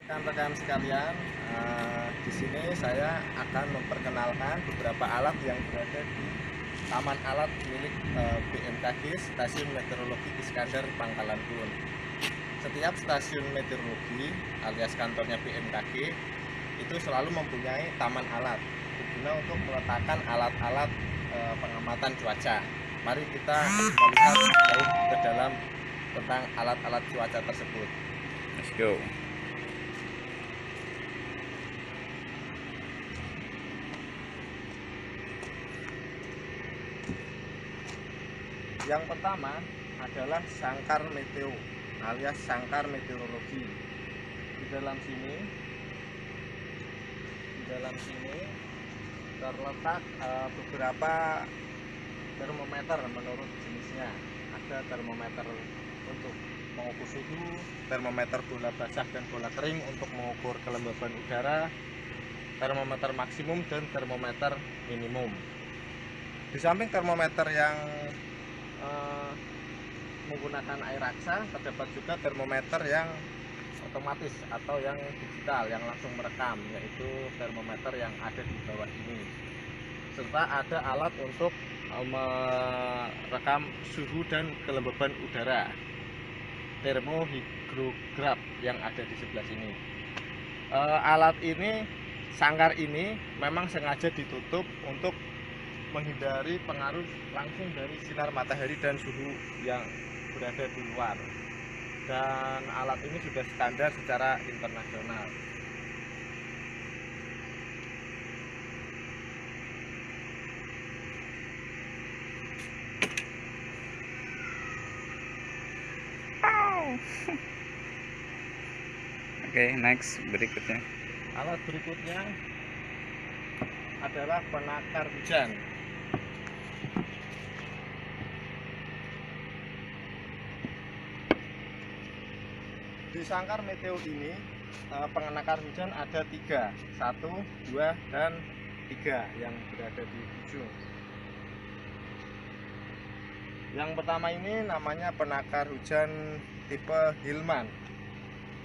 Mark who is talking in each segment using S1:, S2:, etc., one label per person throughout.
S1: Rekan-rekan sekalian, di sini saya akan memperkenalkan beberapa alat yang berada di Taman Alat milik BMKG Stasiun Meteorologi Iskandar Pangkalan Bun. Setiap stasiun meteorologi alias kantornya BMKG itu selalu mempunyai taman alat berguna untuk meletakkan alat-alat pengamatan cuaca. Mari kita melihat jauh ke dalam tentang alat-alat cuaca tersebut.
S2: Let's go.
S1: Yang pertama adalah sangkar meteo alias sangkar meteorologi. Di dalam sini terletak beberapa termometer menurut jenisnya. Ada termometer untuk mengukur suhu, termometer bola basah dan bola kering untuk mengukur kelembaban udara, termometer maksimum dan termometer minimum. Di samping termometer yang menggunakan air raksa, terdapat juga termometer yang otomatis atau yang digital yang langsung merekam, yaitu termometer yang ada di bawah ini, serta ada alat untuk merekam suhu dan kelembaban udara, termohigrograf yang ada di sebelah sini. Alat ini, sangkar ini memang sengaja ditutup untuk menghindari pengaruh langsung dari sinar matahari dan suhu yang berada di luar, dan alat ini sudah standar secara internasional.
S2: Oke, next berikutnya.
S1: Alat berikutnya adalah penakar hujan. Di sangkar meteo ini penakar hujan ada 3, 1, 2, dan 3 yang berada di ujung. Yang pertama ini namanya penakar hujan tipe Hillman.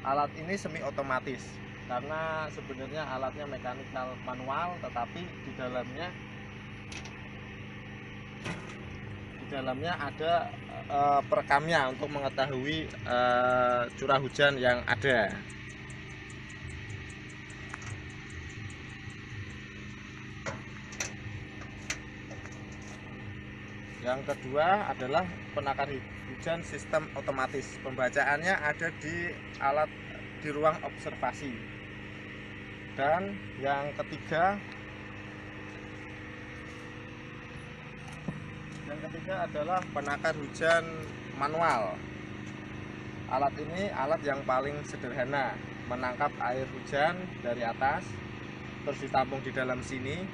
S1: Alat ini semi otomatis karena sebenarnya alatnya mekanikal manual, tetapi di dalamnya ada perekamnya untuk mengetahui curah hujan yang ada. Yang kedua adalah penakar hujan sistem otomatis. Pembacaannya ada di alat di ruang observasi. Dan yang ketiga adalah penakar hujan manual. Alat ini alat yang paling sederhana, menangkap air hujan dari atas, terus ditampung di dalam sini.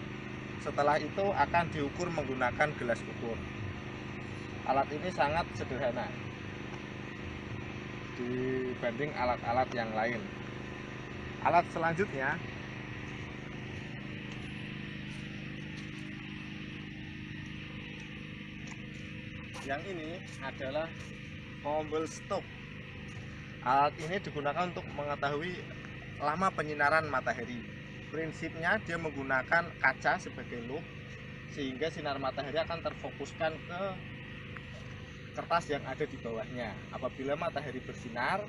S1: Setelah itu akan diukur menggunakan gelas ukur. Alat ini sangat sederhana dibanding alat-alat yang lain. Alat selanjutnya yang ini adalah Cobblestone. Alat ini digunakan untuk mengetahui lama penyinaran matahari. Prinsipnya dia menggunakan kaca sebagai loop, sehingga sinar matahari akan terfokuskan ke kertas yang ada di bawahnya. Apabila matahari bersinar,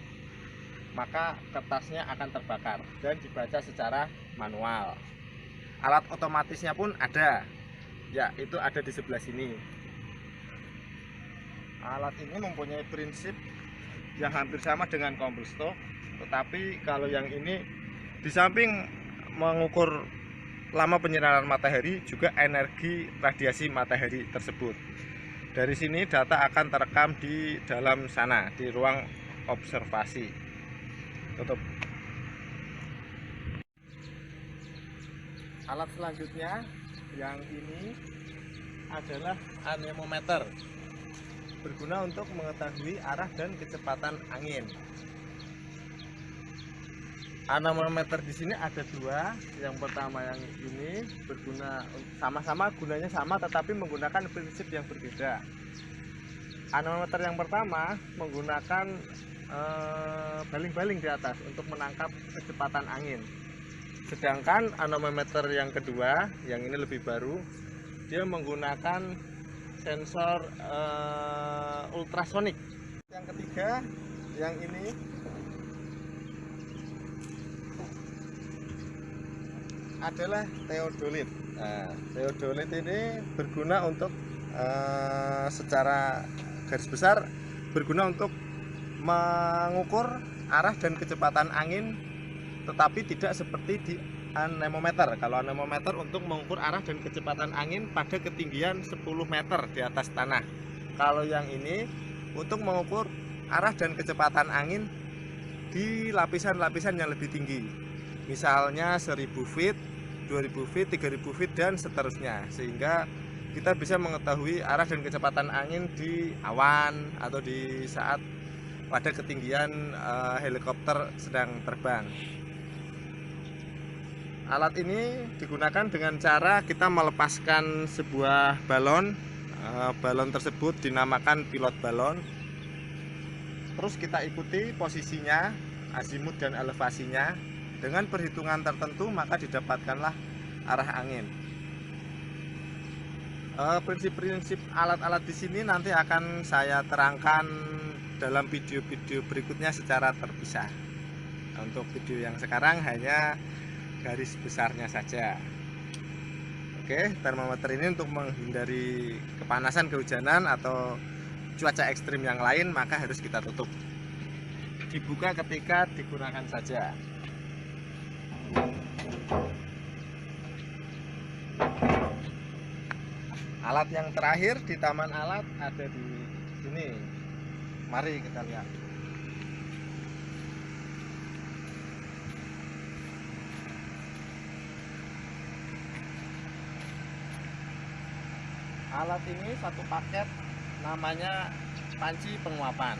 S1: maka kertasnya akan terbakar dan dibaca secara manual. Alat otomatisnya pun ada, yaitu ada di sebelah sini. Alat ini mempunyai prinsip yang hampir sama dengan Cobblestone, tetapi kalau yang ini di samping mengukur lama penyinaran matahari, juga energi radiasi matahari tersebut. Dari sini data akan terekam di dalam sana, di ruang observasi. Tutup. Alat selanjutnya yang ini adalah anemometer, berguna untuk mengetahui arah dan kecepatan angin. Anemometer di sini ada 2. Yang pertama yang ini berguna sama-sama, gunanya sama tetapi menggunakan prinsip yang berbeda. Anemometer yang pertama menggunakan baling-baling di atas untuk menangkap kecepatan angin. Sedangkan anemometer yang kedua, yang ini lebih baru, dia menggunakan sensor ultrasonik. Yang ketiga, yang ini adalah theodolit. Nah, theodolit ini berguna untuk secara garis besar berguna untuk mengukur arah dan kecepatan angin, tetapi tidak seperti di anemometer. Kalau anemometer untuk mengukur arah dan kecepatan angin pada ketinggian 10 meter di atas tanah. Kalau yang ini untuk mengukur arah dan kecepatan angin di lapisan-lapisan yang lebih tinggi, misalnya 1000 feet, 2000 feet, 3000 feet, dan seterusnya, sehingga kita bisa mengetahui arah dan kecepatan angin di awan atau di saat pada ketinggian helikopter sedang terbang. Alat ini digunakan dengan cara kita melepaskan sebuah balon. Balon tersebut dinamakan pilot balon. Terus kita ikuti posisinya, azimut dan elevasinya. Dengan perhitungan tertentu maka didapatkanlah arah angin. Prinsip-prinsip alat-alat di sini nanti akan saya terangkan dalam video-video berikutnya secara terpisah. Untuk video yang sekarang hanya garis besarnya saja. Oke, termometer ini untuk menghindari kepanasan, kehujanan, atau cuaca ekstrim yang lain, maka harus kita tutup. Dibuka ketika digunakan saja. Alat yang terakhir di taman alat ada di sini. Mari kita lihat. Alat ini satu paket, namanya panci penguapan.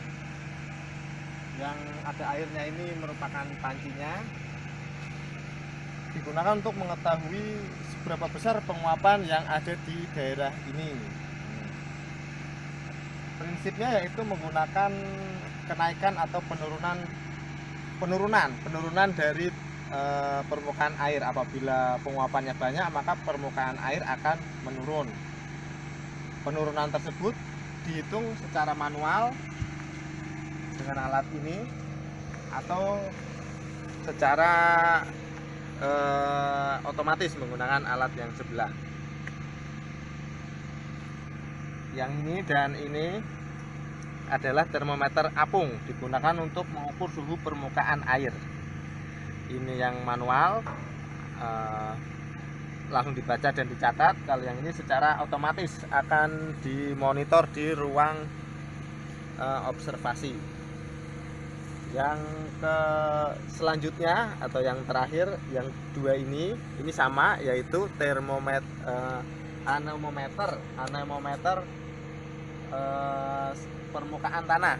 S1: Yang ada airnya ini merupakan pancinya. Digunakan untuk mengetahui seberapa besar penguapan yang ada di daerah ini. Prinsipnya yaitu menggunakan kenaikan atau penurunan dari permukaan air. Apabila penguapannya banyak, maka permukaan air akan menurun. Penurunan tersebut dihitung secara manual dengan alat ini atau secara otomatis menggunakan alat yang sebelah. Yang ini dan ini adalah termometer apung, digunakan untuk mengukur suhu permukaan air. Ini yang manual, langsung dibaca dan dicatat. Kalau yang ini secara otomatis akan dimonitor di ruang observasi. Yang selanjutnya atau yang terakhir, yang dua ini sama, yaitu anemometer permukaan tanah.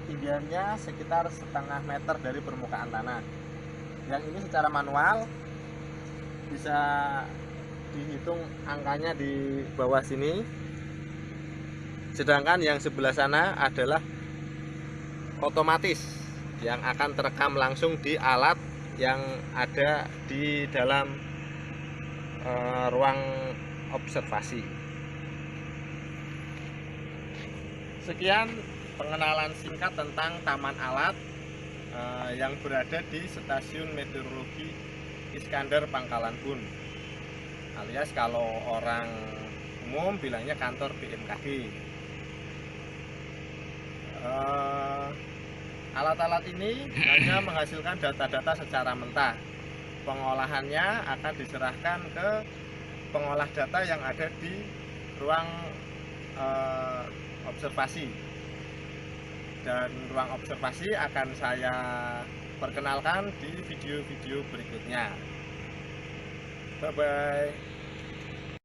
S1: Ketinggiannya sekitar 0,5 meter dari permukaan tanah. Yang ini secara manual, bisa dihitung angkanya di bawah sini. Sedangkan yang sebelah sana adalah otomatis yang akan terekam langsung di alat yang ada di dalam ruang observasi. Sekian pengenalan singkat tentang taman alat yang berada di Stasiun Meteorologi Iskandar Pangkalan Bun, alias kalau orang umum bilangnya kantor BMKG. Alat-alat ini hanya menghasilkan data-data secara mentah. Pengolahannya akan diserahkan ke pengolah data yang ada di ruang observasi. Dan ruang observasi akan saya perkenalkan di video-video berikutnya. Bye-bye.